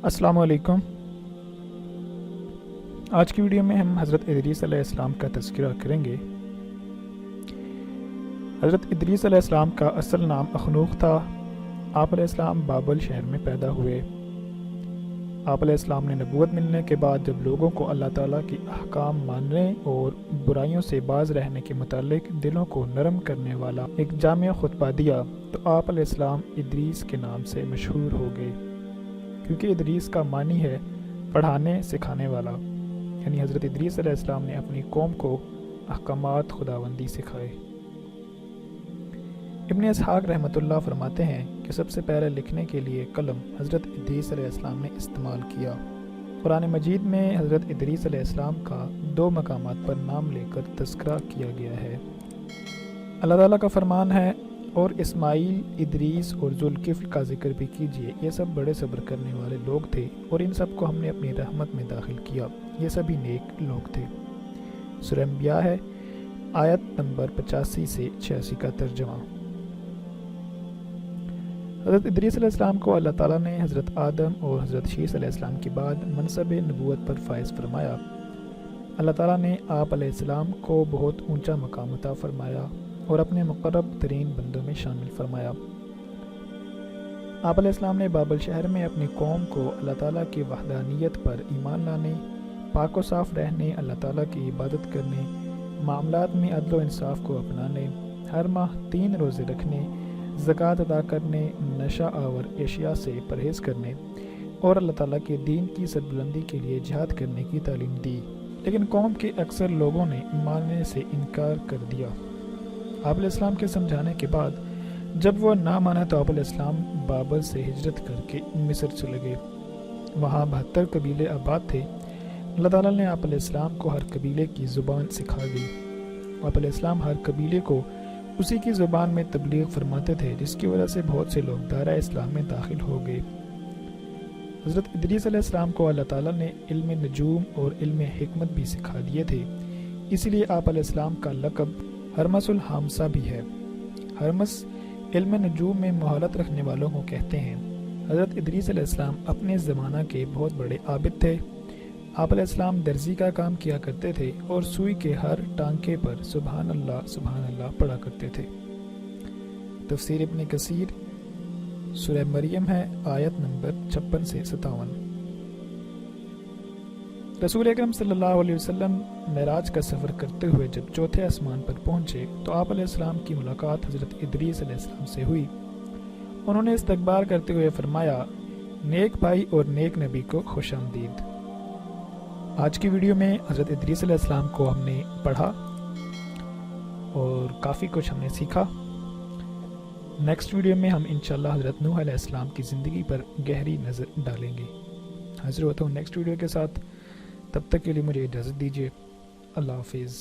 السلام علیکم۔ آج کی ویڈیو میں ہم حضرت ادریس علیہ السلام کا تذکرہ کریں گے۔ حضرت ادریس علیہ السلام کا اصل نام اخنوخ تھا۔ آپ علیہ السلام بابل شہر میں پیدا ہوئے۔ آپ علیہ السلام نے نبوت ملنے کے بعد جب لوگوں کو اللہ تعالیٰ کی احکام ماننے اور برائیوں سے باز رہنے کے متعلق دلوں کو نرم کرنے والا ایک جامع خطبہ دیا تو آپ علیہ السلام ادریس کے نام سے مشہور ہو گئے، کیونکہ ادریس کا معنی ہے پڑھانے سکھانے والا، یعنی حضرت ادریس علیہ السلام نے اپنی قوم کو احکامات خداوندی سکھائے۔ ابن اسحاق رحمۃ اللہ فرماتے ہیں کہ سب سے پہلے لکھنے کے لیے قلم حضرت ادریس علیہ السلام نے استعمال کیا۔ قرآن مجید میں حضرت ادریس علیہ السلام کا 2 مقامات پر نام لے کر تذکرہ کیا گیا ہے۔ اللہ تعالیٰ کا فرمان ہے، اور اسماعیل، ادریس اور ذوالکفل کا ذکر بھی کیجیے، یہ سب بڑے صبر کرنے والے لوگ تھے اور ان سب کو ہم نے اپنی رحمت میں داخل کیا، یہ سبھی نیک لوگ تھے۔ سورہ انبیاء ہے، آیت نمبر 85 سے 86 کا ترجمہ۔ حضرت ادریس علیہ السلام کو اللہ تعالیٰ نے حضرت آدم اور حضرت شیس علیہ السلام کے بعد منصب نبوت پر فائز فرمایا۔ اللہ تعالیٰ نے آپ علیہ السلام کو بہت اونچا مقام عطا فرمایا اور اپنے مقرب ترین بندوں میں شامل فرمایا۔ آپ علیہ السلام نے بابل شہر میں اپنی قوم کو اللہ تعالیٰ کی وحدانیت پر ایمان لانے، پاک و صاف رہنے، اللہ تعالیٰ کی عبادت کرنے، معاملات میں عدل و انصاف کو اپنانے، ہر ماہ 3 روزے رکھنے، زکوٰۃ ادا کرنے، نشہ آور اشیاء سے پرہیز کرنے اور اللہ تعالیٰ کے دین کی سربلندی کے لیے جہاد کرنے کی تعلیم دی، لیکن قوم کے اکثر لوگوں نے ماننے سے انکار کر دیا۔ آپ علیہ السلام کے سمجھانے کے بعد جب وہ نہ مانا تو آپ علیہ السلام بابل سے ہجرت کر کے مصر چلے گئے۔ وہاں 72 قبیلے آباد تھے۔ اللہ تعالیٰ نے آپ علیہ السلام کو ہر قبیلے کی زبان سکھا دی۔ آپ علیہ السلام ہر قبیلے کو اسی کی زبان میں تبلیغ فرماتے تھے، جس کی وجہ سے بہت سے لوگ دائرہ اسلام میں داخل ہو گئے۔ حضرت ادریس علیہ السلام کو اللہ تعالیٰ نے علم نجوم اور علم حکمت بھی سکھا دیے تھے، اسی لیے آپ علیہ السلام کا لقب ہرمس الحامسہ بھی ہے۔ ہرمس علم نجوم میں مہارت رکھنے والوں کو کہتے ہیں۔ حضرت ادریس علیہ السلام اپنے زمانہ کے بہت بڑے عابد تھے۔ آپ علیہ السلام درزی کا کام کیا کرتے تھے اور سوئی کے ہر ٹانکے پر سبحان اللہ پڑھا کرتے تھے۔ تفسیر ابن کثیر، سورہ مریم ہے، آیت نمبر 56 سے 57۔ رسول اکرم صلی اللہ علیہ وسلم معراج کا سفر کرتے ہوئے جب 4تھے آسمان پر پہنچے تو آپ علیہ السلام کی ملاقات حضرت ادریس علیہ السلام سے ہوئی۔ انہوں نے استقبال کرتے ہوئے فرمایا، نیک بھائی اور نیک نبی کو خوش آمدید۔ آج کی ویڈیو میں حضرت ادریس علیہ السلام کو ہم نے پڑھا اور کافی کچھ ہم نے سیکھا۔ نیکسٹ ویڈیو میں ہم انشاءاللہ حضرت نوح علیہ السلام کی زندگی پر گہری نظر ڈالیں گے۔ حاضر ہوتا ہوں نیکسٹ ویڈیو کے ساتھ، تب تک کے لیے مجھے اجازت دیجیے۔ اللہ حافظ۔